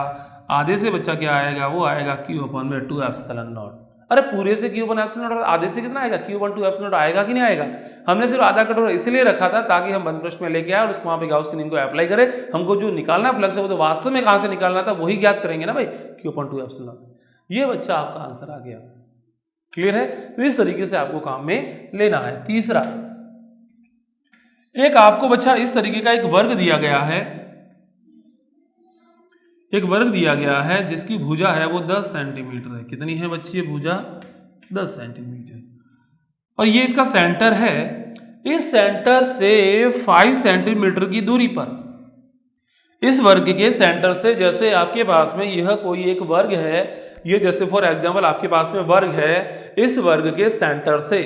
आधे से बच्चा क्या आएगा, वो आएगा क्यू अपॉन में 2 एप्सिलॉन नॉट। अरे पूरे से क्यू अपॉन एप्सिलॉन नॉट, आधे से कितना आएगा, क्यू अपॉन 2 एप्सिलॉन नॉट आएगा कि नहीं आएगा। हमने सिर्फ आधा कटोरा इसलिए रखा था ताकि हम बंद पृष्ठ में लेके आए और उसको वहां पे गाउस के नियम को अप्लाई करें। हमको जो निकालना फ्लक्स है वो तो वास्तव में कहां से निकालना था वही ज्ञात करेंगे ना भाई, क्यू अपॉन 2 एप्सिलॉन नॉट। ये बच्चा आपका आंसर आ गया। क्लियर है, तो इस तरीके से आपको काम में लेना है। तीसरा, एक आपको बच्चा इस तरीके का एक वर्ग दिया गया है, एक वर्ग दिया गया है जिसकी भुजा है वो 10 सेंटीमीटर है। कितनी है बच्ची ये भुजा, 10 सेंटीमीटर। और ये इसका सेंटर है, इस सेंटर से 5 सेंटीमीटर की दूरी पर, इस वर्ग के सेंटर से, जैसे आपके पास में यह कोई एक वर्ग है, ये जैसे फॉर एग्जांपल आपके पास में वर्ग है, इस वर्ग के सेंटर से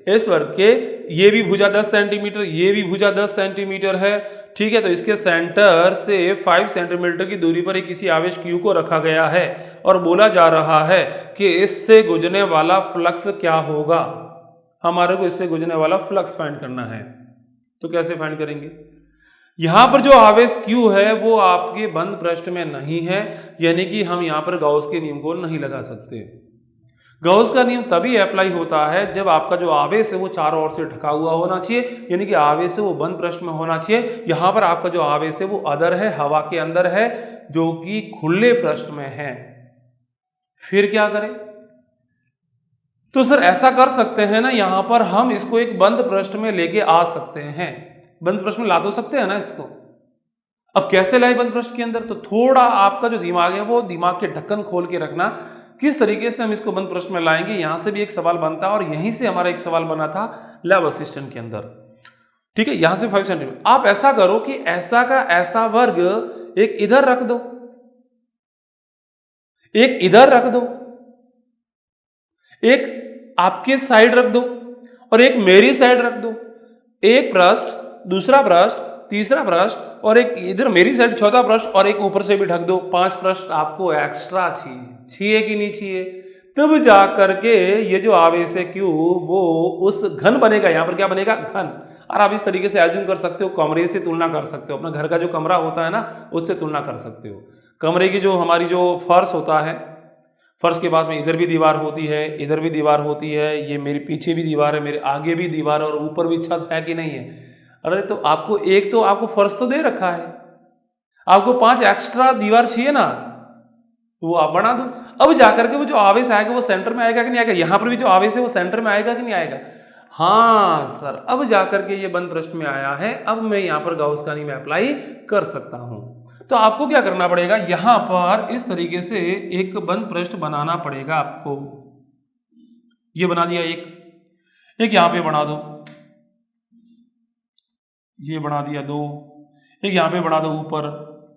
इस वर्ग के, ये भी भुजा 10 सेंटीमीटर, ये भी भुजा 10 सेंटीमीटर है। ठीक है, तो इसके सेंटर से 5 सेंटीमीटर की दूरी पर एक किसी आवेश Q को रखा गया है और बोला जा रहा है कि इससे गुजरने वाला फ्लक्स क्या होगा। हमारे को इससे गुजरने वाला फ्लक्स फाइंड करना है। तो कैसे फाइंड करेंगे, यहां पर जो आवेश Q है वो आपके बंद पृष्ठ में नहीं है, यानी कि हम यहां पर गाउस के नियम को नहीं लगा सकते। गाउस का नियम तभी अप्लाई होता है जब आपका जो आवेश है वो चारों ओर से ढका हुआ होना चाहिए, यानी कि आवेश है वो बंद पृष्ठ में होना चाहिए। यहां पर आपका जो आवेश है वो अदर है, हवा के अंदर है, जो कि खुले पृष्ठ में है। फिर क्या करें, तो सर ऐसा कर सकते हैं ना, यहां पर हम इसको एक बंद पृष्ठ में लेके आ सकते हैं। बंद पृष्ठ में ला तो सकते हैं ना इसको। अब कैसे लाए बंद पृष्ठ के अंदर, तो थोड़ा आपका जो दिमाग है वो दिमाग के ढक्कन खोल के रखना, किस तरीके से हम इसको बंद पृष्ठ में लाएंगे। यहां से भी एक सवाल बनता है और यहीं से हमारा एक सवाल बना था लैब असिस्टेंट के अंदर। ठीक है, यहां से 5 सेंटीमीटर। आप ऐसा करो कि ऐसा का ऐसा वर्ग एक इधर रख दो, एक इधर रख दो, एक आपके साइड रख दो और एक मेरी साइड रख दो। एक पृष्ठ, दूसरा पृष्ठ, तीसरा पृष्ठ और एक इधर मेरी साइड चौथा पृष्ठ और एक ऊपर से भी ढक दो। 5 पृष्ठ आपको एक्स्ट्रा चाहिए कि नहीं चाहिए। तब जा करके ये जो आवेश है Q वो उस घन बनेगा। यहाँ पर क्या बनेगा? घन। और आप इस तरीके से एज्यूम कर सकते हो, कमरे से तुलना कर सकते हो, अपना घर का जो कमरा होता है ना उससे तुलना कर सकते हो। कमरे की जो हमारी जो फर्श होता है, फर्श के पास में इधर भी दीवार होती है, इधर भी दीवार होती है, ये मेरे पीछे भी दीवार है, मेरे आगे भी दीवार है और ऊपर भी छत है कि नहीं है? अरे तो आपको फर्श तो दे रखा है, आपको 5 एक्स्ट्रा दीवार चाहिए ना, तो वो आप बना दो। अब जाकर के वो जो आवेश आएगा वो सेंटर में आएगा कि नहीं आएगा? यहाँ पर भी जो आवेश है वो सेंटर में आएगा कि नहीं आएगा? हाँ सर, अब जाकर के ये बंद पृष्ठ में आया है, अब मैं यहाँ पर गाउस का नियम अप्लाई कर सकता हूँ। तो आपको क्या करना पड़ेगा? यहाँ पर इस तरीके से एक बंद पृष्ठ बनाना पड़ेगा आपको। ये बना दिया, एक यहाँ पे बना दो, ये बना दिया 2, एक यहाँ पे बना दो ऊपर,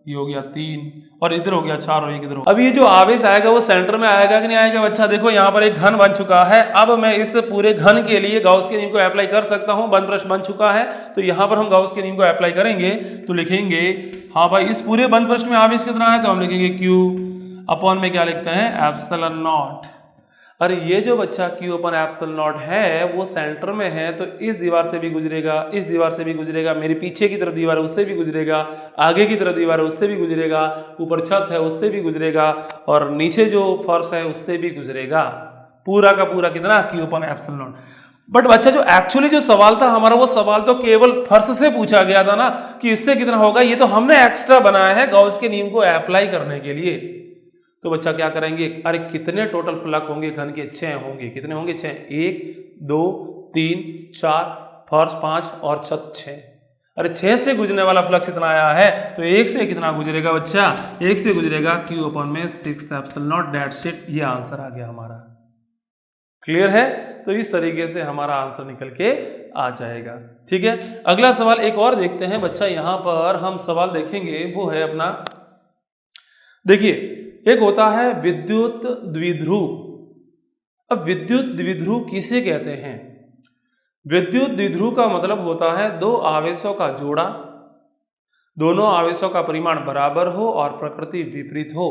ये हो गया 3 और इधर हो गया 4 और एक इधर हो। अब ये जो आवेश आएगा वो सेंटर में आएगा कि नहीं आएगा बच्चा? देखो यहाँ पर एक घन बन चुका है। अब मैं इस पूरे घन के लिए गाउस के नियम को अप्लाई कर सकता हूँ। बंद पृष्ठ बन चुका है तो यहाँ पर हम गाउस के नियम को अप्लाई करेंगे तो लिखेंगे, हाँ भाई इस पूरे बंद पृष्ठ में आवेश कितना है? तो हम लिखेंगे Q अपॉन में क्या लिखते हैं? Epsilon not. अरे ये जो बच्चा Q अपन एप्सिलॉन नॉट है वो सेंटर में है तो इस दीवार से भी गुजरेगा, इस दीवार से भी गुजरेगा, मेरे पीछे की तरफ दीवार है उससे भी गुजरेगा, आगे की तरफ दीवार है उससे भी गुजरेगा, ऊपर छत है उससे भी गुजरेगा और नीचे जो फर्श है उससे भी गुजरेगा। पूरा का पूरा कितना? Q upon epsilon not. But बच्चा जो एक्चुअली जो सवाल था हमारा, वो सवाल तो केवल फर्श से पूछा गया था ना कि इससे कितना होगा। ये तो हमने एक्स्ट्रा बनाया है गाउस के नियम को अप्लाई करने के लिए। तो बच्चा क्या करेंगे? अरे कितने टोटल फ्लक्स होंगे घन के? 6 होंगे। कितने होंगे? 6। 1 2 3 4, फर्श 5 और छत 6। अरे 6 से गुजरने वाला फ्लक्स इतना आया है तो 1 से कितना गुजरेगा बच्चा? 1 से गुजरेगा Q अपॉन में 6 एप्सिलॉन नॉट। दैट्स इट, ये आंसर आ गया हमारा। क्लियर है? तो इस तरीके से हमारा आंसर निकल के आ जाएगा। ठीक है, अगला सवाल एक और देखते हैं बच्चा। यहां पर हम सवाल देखेंगे वो है अपना, देखिए एक होता है विद्युत द्विध्रुव। अब विद्युत द्विध्रुव किसे कहते हैं? विद्युत द्विध्रुव का मतलब होता है 2 आवेशों का जोड़ा, दोनों आवेशों का परिमाण बराबर हो और प्रकृति विपरीत हो,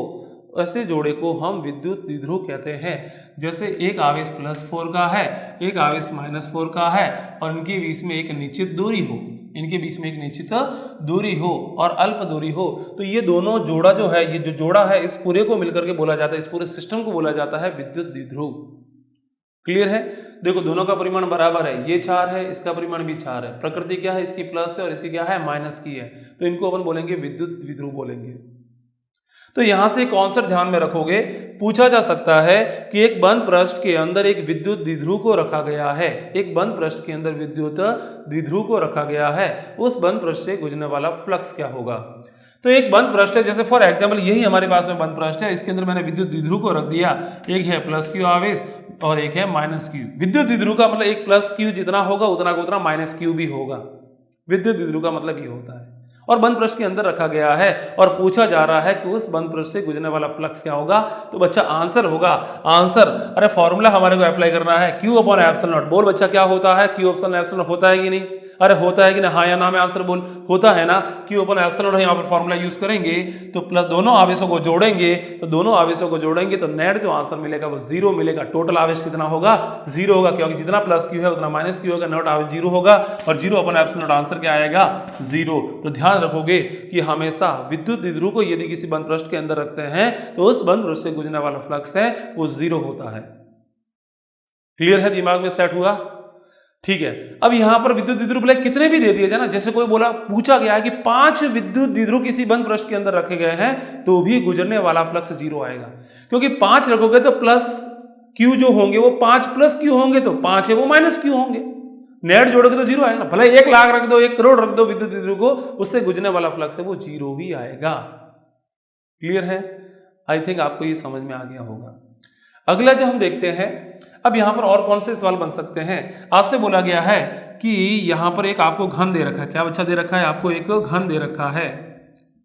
ऐसे जोड़े को हम विद्युत द्विध्रुव कहते हैं। जैसे एक आवेश +4 का है, एक आवेश -4 का है और इनके बीच में एक निश्चित दूरी हो, इनके बीच में एक निश्चित दूरी हो और अल्प दूरी हो, तो ये दोनों जोड़ा जो है, ये जो जोड़ा है इस पूरे को मिलकर के बोला जाता है, इस पूरे सिस्टम को बोला जाता है विद्युत द्विध्रुव। क्लियर है? देखो दोनों का परिमाण बराबर है, ये 4 है, इसका परिमाण भी 4 है, प्रकृति क्या है? इसकी प्लस है और इसकी क्या है? माइनस की है, तो इनको अपन बोलेंगे विद्युत द्विध्रुव बोलेंगे। तो यहां से कॉन्सेप्ट ध्यान में रखोगे, पूछा जा सकता है कि एक बंद पृष्ठ के अंदर एक विद्युत द्विध्रुव को रखा गया है, एक बंद पृष्ठ के अंदर विद्युत द्विध्रुव को रखा गया है, उस बंद पृष्ठ से गुजरने वाला फ्लक्स क्या होगा? तो एक बंद पृष्ठ है, जैसे फॉर एग्जांपल यही हमारे पास में बंद पृष्ठ है, इसके अंदर मैंने विद्युत द्विध्रुव को रख दिया, एक है +Q आवेश और एक है -Q। विद्युत द्विध्रुव का मतलब एक +Q जितना होगा उतना का उतना -Q भी होगा। विद्युत द्विध्रुव का मतलब ये होता है और बंद पृष्ठ के अंदर रखा गया है और पूछा जा रहा है कि उस बंद पृष्ठ से गुजरने वाला फ्लक्स क्या होगा? तो बच्चा आंसर होगा, आंसर, अरे फॉर्मूला हमारे को अप्लाई करना है, Q अपॉन एप्सिलॉन नॉट। बोल बच्चा क्या होता है? Q अपॉन एप्सिलॉन होता है कि नहीं? अरे होता है कि ना? हाँ या ना में आंसर बोल। होता है ना? Q अपॉन एप्सिलॉन नॉट यहाँ पर फॉर्मूला यूज करेंगे तो प्लस दोनों आवेशों को जोड़ेंगे, तो दोनों आवेशों को जोड़ेंगे तो नेट जो आंसर मिलेगा वो 0 मिलेगा। टोटल आवेश कितना होगा? 0 होगा, क्योंकि जितना +Q है उतना -Q होगा, नॉट आवेश 0 होगा और 0 अपॉन एप्सिलॉन नॉट आंसर क्या आएगा? 0। तो ध्यान रखोगे कि हमेशा विद्युत द्विध्रुव को यदि किसी बंद पृष्ठ के अंदर रखते हैं तो उस बंद पृष्ठ से गुजरने वाला फ्लक्स है वो 0 होता है। क्लियर है? दिमाग में सेट हुआ? ठीक है, अब यहां पर विद्युत द्विध्रुव भले कितने भी दे दिए जाए ना, जैसे कोई बोला, पूछा गया है कि 5 विद्युत द्विध्रुव किसी बंद पृष्ठ के अंदर रखे गए हैं तो भी गुजरने वाला फ्लक्स 0 आएगा, क्योंकि 5 रखोगे तो +Q जो होंगे वो 5 +Q होंगे, तो 5 है वो -Q होंगे, नेट जोड़ोगे तो 0 आएगा ना। भले 1 लाख रख दो, 1 करोड़ रख दो विद्युत द्विध्रुव को, उससे गुजरने वाला फ्लक्स है वो 0 ही आएगा। क्लियर है? आई थिंक आपको ये समझ में आ गया होगा। अगला जो हम देखते हैं, अब यहां पर और कौन से सवाल बन सकते हैं? आपसे बोला गया है कि यहां पर एक आपको घन दे रखा है। क्या बच्चा दे रखा है? आपको एक घन दे रखा है,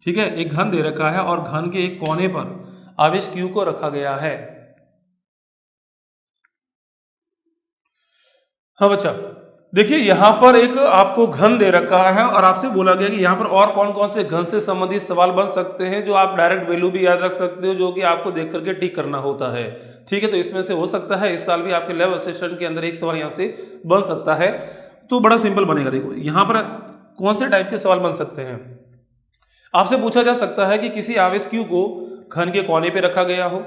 ठीक है, एक घन दे रखा है और घन के एक कोने पर आवेश Q को रखा गया है। हाँ बच्चा, देखिए यहां पर एक आपको घन दे रखा है और आपसे बोला गया कि यहां पर और कौन कौन से घन से संबंधित सवाल बन सकते हैं जो आप डायरेक्ट वैल्यू भी याद रख सकते हो, जो कि आपको देख करके टिक करना होता है। ठीक है, तो इसमें से हो सकता है इस साल भी आपके लैब असिस्टेंट के अंदर एक सवाल यहाँ से बन सकता है। तो बड़ा सिंपल बनेगा। देखो यहाँ पर कौन से टाइप के सवाल बन सकते हैं। आपसे पूछा जा सकता है कि किसी आवेश Q को घन के कोने पे रखा गया हो,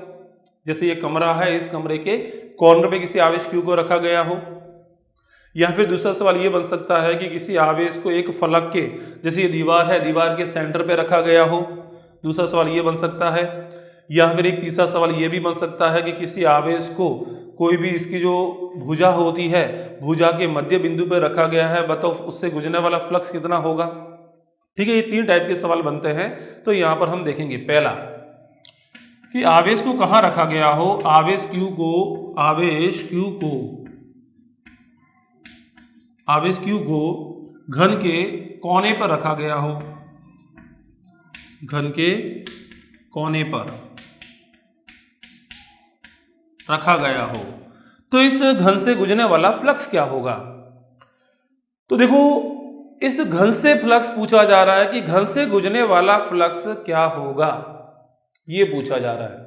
जैसे ये कमरा है, इस कमरे के कॉर्नर पे किसी आवेश Q को रखा गया हो। या फिर दूसरा सवाल ये बन सकता है कि किसी आवेश को एक फलक के, जैसे ये दीवार है, दीवार के सेंटर पे रखा गया हो। दूसरा सवाल ये बन सकता है। या फिर एक तीसरा सवाल ये भी बन सकता है कि किसी आवेश को कोई भी इसकी जो भुजा होती है, भुजा के मध्य बिंदु पर रखा गया है, बताओ उससे गुजरने वाला फ्लक्स कितना होगा। ठीक है, ये 3 टाइप के सवाल बनते हैं। तो यहाँ पर हम देखेंगे पहला कि आवेश को कहाँ रखा गया हो। आवेश Q को घन के कोने पर रखा गया हो, घन के कोने पर रखा गया हो, तो इस घन से गुजरने वाला फ्लक्स क्या होगा। तो देखो इस घन से फ्लक्स पूछा जा रहा है कि घन से गुजरने वाला फ्लक्स क्या होगा, ये पूछा जा रहा है।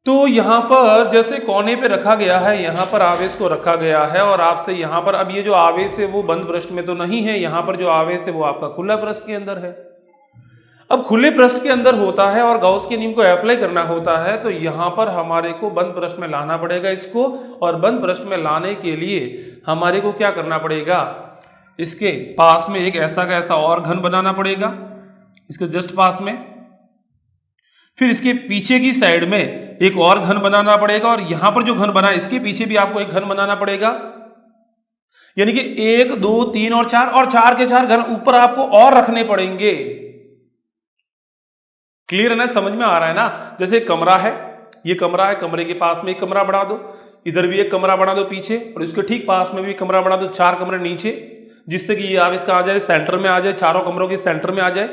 तो यहां पर जैसे कोने पे रखा गया है, यहां पर आवेश को रखा गया है और आपसे यहां पर, अब ये जो आवेश है वो बंद पृष्ठ में तो नहीं है, यहां पर जो आवेश है वो आपका खुला पृष्ठ के अंदर है। अब खुले पृष्ठ के अंदर होता है और गाउस के नियम को अप्लाई करना होता है, तो यहां पर हमारे को बंद पृष्ठ में लाना पड़ेगा इसको। और बंद पृष्ठ में लाने के लिए हमारे को क्या करना पड़ेगा, इसके पास में एक ऐसा का ऐसा और घन बनाना पड़ेगा, इसके जस्ट पास में। फिर इसके पीछे की साइड में एक और घन बनाना पड़ेगा और यहां पर जो घन बना है इसके पीछे भी आपको एक घन बनाना पड़ेगा। यानी कि 1 2 3 और 4, और 4 के 4 घन ऊपर आपको और रखने पड़ेंगे। क्लियर है ना, समझ में आ रहा है ना। जैसे एक कमरा है, ये कमरा है, कमरे के पास में एक कमरा बढ़ा दो, इधर भी एक कमरा बना दो पीछे, और इसके ठीक पास में भी कमरा बना दो, 4 कमरे नीचे, जिससे कि ये आवेश कहां आ जाए, सेंटर में आ जाए, चारों कमरों के सेंटर में आ जाए।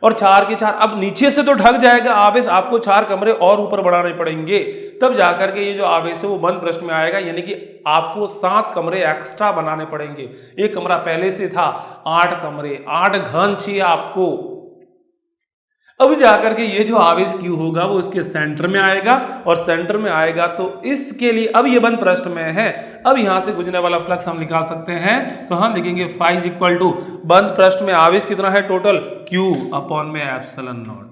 और 4 के 4 अब नीचे से तो ढक जाएगा आवेश, आपको 4 कमरे और ऊपर बढ़ाने पड़ेंगे, तब जाकर के ये जो आवेश है वो बंद पृष्ठ में आएगा। यानी कि आपको 7 कमरे एक्स्ट्रा बनाने पड़ेंगे। एक कमरा पहले से था, 8 कमरे, 8 घन चाहिए आपको। अब जाकर के ये जो आवेश Q होगा वो इसके सेंटर में आएगा, और सेंटर में आएगा तो इसके लिए अब ये बंद पृष्ठ में है, अब यहां से गुजरने वाला फ्लक्स हम निकाल सकते हैं। तो हम लिखेंगे फाई इक्वल टू बंद पृष्ठ में आवेश कितना है टोटल, Q अपॉन में एप्सिलॉन नॉट।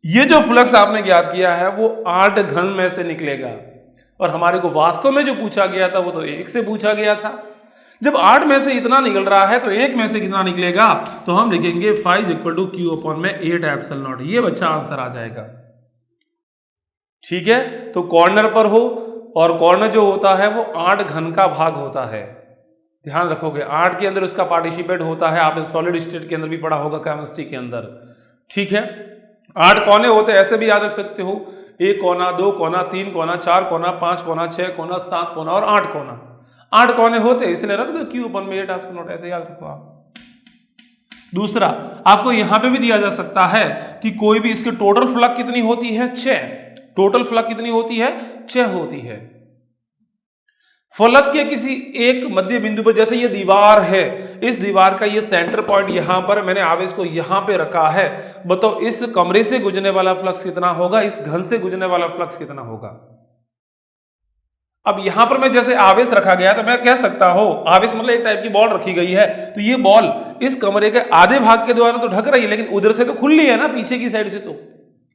ये जो फ्लक्स आपने ज्ञात किया है वो 8 घन में से निकलेगा, और हमारे को वास्तव में जो पूछा गया था वो तो 1 से पूछा गया था। जब 8 में से इतना निकल रहा है तो 1 में से कितना निकलेगा, तो हम लिखेंगे phi equal to Q upon में 8 एप्सिलॉन नॉट। ये बच्चा आंसर आ जाएगा। ठीक है, तो कॉर्नर पर हो, और कॉर्नर जो होता है वो 8 घन का भाग होता है, ध्यान रखोगे। 8 के अंदर उसका पार्टिसिपेट होता है, आपने सॉलिड स्टेट के अंदर भी पढ़ा होगा, केमिस्ट्री के अंदर। ठीक है, 8 कोने होते हैं, ऐसे भी याद रख सकते हो, 1 कोना, 2 कोना, 3 कोना, 4 कोना, 5 कोना, 6 कोना, 7 कोना और 8 कोना। 8 कोने होते हैं, इसलिए रख दो Q अपन में 8 एप्सिलॉन नॉट, ऐसे याद रखो आप। दूसरा आपको यहां पे भी दिया जा सकता है कि कोई भी इसके टोटल फ्लक्स कितनी होती है, 6। टोटल फ्लक्स कितनी होती है, 6 होती है। फलक के किसी एक मध्य बिंदु पर, जैसे ये दीवार है, इस दीवार का ये सेंटर पॉइंट यहां पर, मैंने आवेश को यहां पे रखा है, बताओ इस कमरे से गुजरने वाला फ्लक्स कितना होगा, इस घन से गुजरने वाला फ्लक्स कितना होगा। अब यहां पर मैं जैसे आवेश रखा गया तो मैं कह सकता हूं, आवेश मतलब एक टाइप की बॉल रखी गई है, तो ये बॉल इस कमरे के आधे भाग के द्वारा तो ढक रही है, लेकिन उधर से तो खुली है ना, पीछे की साइड से। तो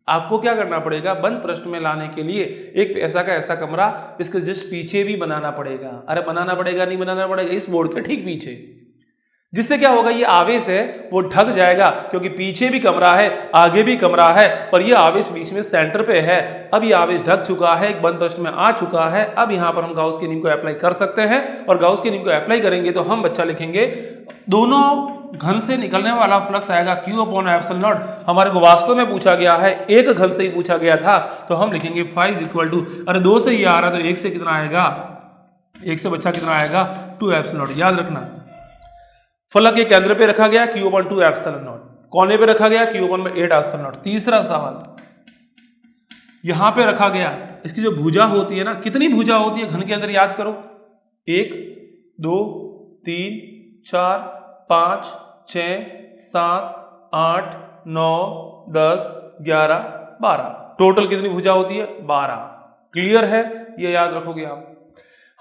आपको क्या करना पड़ेगा, बंद पृष्ठ में लाने के लिए एक ऐसा का ऐसा कमरा इसके जस्ट पीछे भी बनाना पड़ेगा। अरे बनाना पड़ेगा, नहीं बनाना पड़ेगा, इस बोर्ड के ठीक पीछे, जिससे क्या होगा, ये आवेश है वो ढक जाएगा, क्योंकि पीछे भी कमरा है, आगे भी कमरा है, पर ये आवेश बीच में सेंटर पे है। अब ये आवेश ढक चुका है, एक बंद पृष्ठ में आ चुका है। अब यहां पर हम गाउस के नियम को अप्लाई कर सकते हैं, और गाउस के नियम को अप्लाई करेंगे तो हम बच्चा लिखेंगे, दोनों घन से निकलने वाला फ्लक्स आएगा Q अपॉन एप्सिलॉन नॉट। हमारे को वास्तव में पूछा गया है, एक घन से ही पूछा गया था, तो हम लिखेंगे फाई इक्वल टू, अरे 2 से ही आ रहा है तो 1 से कितना आएगा, 1 से बच्चा कितना आएगा, 2 एप्सिलॉन नॉट। याद रखना, फलक के केंद्र पे रखा गया Q अपॉन 2 एप्सिलॉन नॉट, कोने पे रखा गया Q अपॉन में 8 एप्सिलॉन नॉट। तीसरा सवाल यहां पे रखा गया, इसकी जो भुजा होती है ना, कितनी भुजा होती है घन के अंदर, याद करो, 1 2 3 4 5 6 7 8 9 10 11 12, टोटल कितनी भुजा होती है? 12। क्लियर है? ये याद रखोगे आप।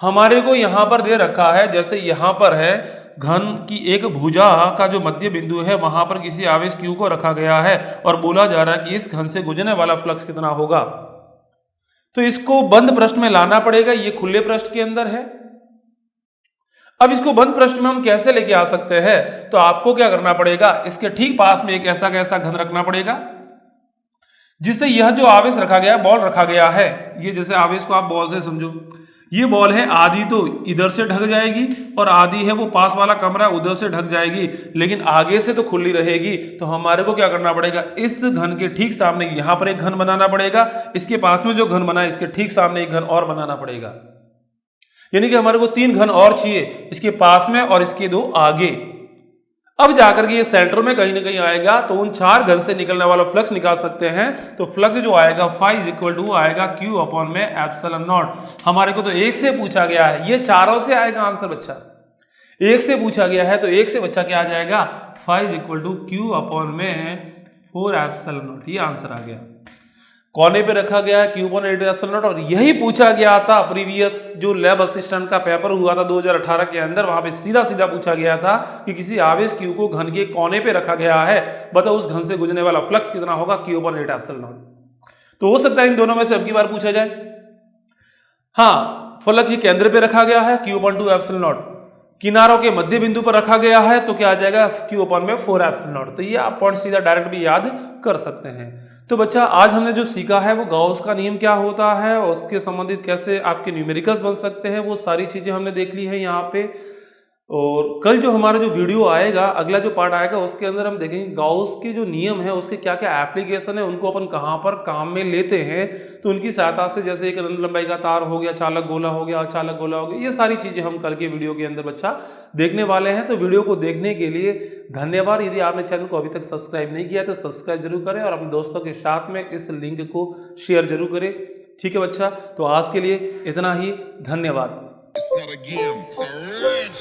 हमारे को यहां पर दे रखा है, जैसे यहां पर है घन की एक भुजा का जो मध्य बिंदु है वहां पर किसी आवेश Q को रखा गया है और बोला जा रहा है कि इस घन से गुजरने वाला फ्लक्स कितना होगा। तो इसको बंद पृष्ठ में लाना पड़ेगा, ये खुले पृष्ठ के अंदर है। अब इसको बंद पृष्ठ में हम कैसे लेके आ सकते हैं? तो आपको क्या करना पड़ेगा, इसके ठीक पास में एक ऐसा कैसा घन रखना पड़ेगा जिससे यह जो आवेश रखा गया, बॉल रखा गया है, ये जैसे आवेश को आप बॉल से समझो, ये बॉल है, आधी तो इधर से ढक जाएगी और आधी है वो पास वाला कमरा उधर से ढक जाएगी, लेकिन आगे से तो खुली रहेगी। तो हमारे को क्या करना पड़ेगा, इस घन के ठीक सामने यहां पर एक घन बनाना पड़ेगा, इसके पास में जो घन बना है इसके ठीक सामने एक घन और बनाना पड़ेगा। यानी कि हमारे को 3 घन और चाहिए, इसके पास में और इसके 2 आगे। अब जाकर के ये सेंटर में कहीं ना कहीं आएगा, तो उन 4 घन से निकलने वाला फ्लक्स निकाल सकते हैं। तो फ्लक्स जो आएगा फाई इज इक्वल टू आएगा Q अपॉन में एप्सिलॉन नॉट। हमारे को तो 1 से पूछा गया है, ये चारों से आएगा आंसर बच्चा। 1 से पूछा गया है तो 1 से बच्चा क्या आ जाएगा, phi is equal to Q upon में 4 एप्सिलॉन नॉट। ये आंसर आ गया, कोने पे रखा गया है Q अपॉन 8 एप्सिलॉन नॉट। और यही पूछा गया था प्रीवियस जो लैब असिस्टेंट का पेपर हुआ था 2018 के अंदर, वहां पे सीधा सीधा पूछा गया था कि किसी आवेश Q को घन के कोने पे रखा गया है, बताओ उस घन से गुजरने वाला फ्लक्स कितना होगा, Q अपॉन 8 एप्सिलॉन नॉट। तो हो सकता है इन दोनों में से अब की बार पूछा जाए। हाँ, फलक ये केंद्र पे रखा गया है Q अपॉन 2 एप्सिलॉन नॉट, किनारों के मध्य बिंदु पर रखा गया है, तो क्या आ जाएगा Q अपॉन में 4 एप्सिलॉन नॉट। तो ये आप पॉइंट सीधा डायरेक्ट भी याद कर सकते हैं। तो बच्चा आज हमने जो सीखा है वो गाउस का नियम क्या होता है और उसके संबंधित कैसे आपके न्यूमेरिकल्स बन सकते हैं, वो सारी चीजें हमने देख ली है यहाँ पे। और कल जो हमारा जो वीडियो आएगा, अगला जो पार्ट आएगा, उसके अंदर हम देखेंगे गाउस के जो नियम है उसके क्या क्या एप्लीकेशन है, उनको अपन कहाँ पर काम में लेते हैं। तो उनकी सहायता से जैसे एक रंग लंबाई का तार हो गया, चालक गोला हो गया, अचालक गोला हो गया, ये सारी चीजें हम कल के वीडियो के अंदर बच्चा देखने वाले हैं। तो वीडियो को देखने के लिए धन्यवाद। यदि आपने चैनल को अभी तक सब्सक्राइब नहीं किया तो सब्सक्राइब जरूर करें और अपने दोस्तों के साथ में इस लिंक को शेयर जरूर करें। ठीक है बच्चा, तो आज के लिए इतना ही, धन्यवाद। It's not a game, it's a rich